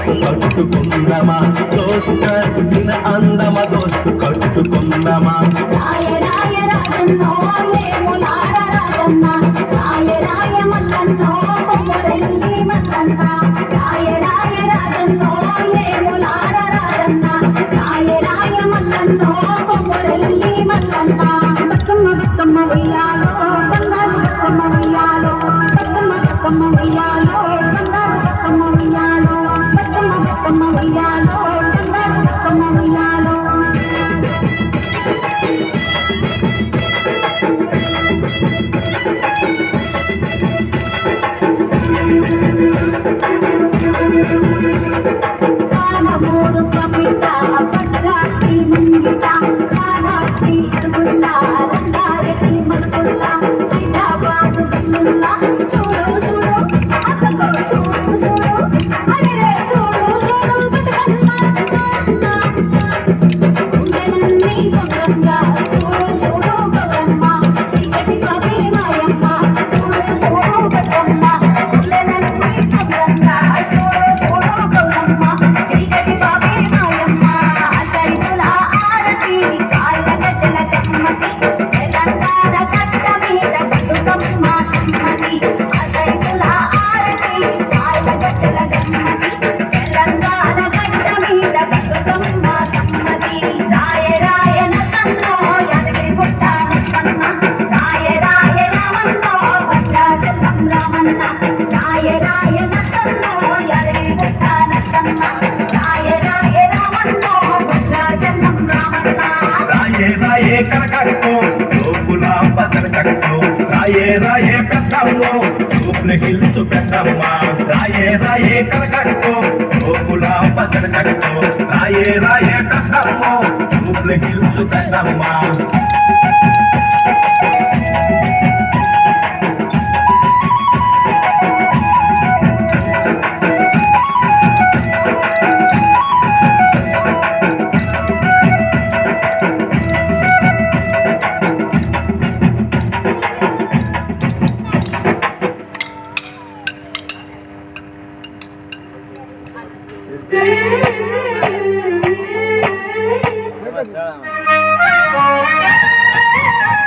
కట్టుకుందమా దోస్తర్ దిన అందమ దోస్తు కట్టుకుందమా రాయ రాయ రాజన్నో లేములాడ రాజన్న రాయ రాయ మల్లన్నో కొమ్మరెల్లి మల్లన్న రాయ రాయ రాజన్నో లేములాడ రాజన్న రాయ రాయ మల్లన్నో కొమ్మరెల్లి మల్లన్న బతుకమ్మ బతుకమ్మ ఉయ్యాలో బంగారు బతుకమ్మ ఉయ్యాలో బతుకమ్మ బతుకమ్మ ఉయ్యాలో బంగారు బతుకమ్మ ఉయ్యాలో బతుకమ్మ ఉయ్యాలో బంగారు బతుకమ్మ ఉయ్యాలో కాలమూరు కపిట భద్రాద్రి ముంగిట కాళాద్రి అరుగుల్లా రంగారెడ్డి మలుపుల్లా హైదరాబాద్ దుల్లుల్లా చూడు చూడు అక్కకో చూడు చూడు అరే చూడు చూడు బతుకమ్మ గుండెలన్నీ గౌరమ్మ చూడు చూడు గౌరమ్మ చీకటి పాపి మాయమ్మ చూడు చూడు బతుకమ్మ గుండెలన్నీ గౌరమ్మ చూడు చూడు గౌరమ్మ చీకటి పాపి మాయమ్మ సైతుల ఆరతి కాళ్ళ గజ్జల కమ్మతి తెలంగాణ కట్ట మీద బతుకమ్మ సమ్మతి సైతుల ఆరతి కాళ్ళ గజ్జల కమ్మతి తెలంగాణ కట్ట మీద బతుకమ్మ సమ్మతి రాయ రాయ నసన్నో యాదగిరి గుట్ట నసన్న రాయ రాయ రామన్నో భద్రాచలం రామన్న రాయ రాయ నసన్నో యాదగిరి గుట్ట నసన్న రాయ రాయ రామన్నో భద్రాచలం రామన్న రాయే రాయే కనకట్టో లోపుల బదల కట్టో రాయే రాయే పెద్దమ్మో చూపుల హిల్స్ పెద్దమ్మ రాయే రాయే కనకట్టో లోపుల బదల కట్టో రాయే రాయే పెద్దమ్మో చూపుల హిల్స్ పెద్దమ్మ Hey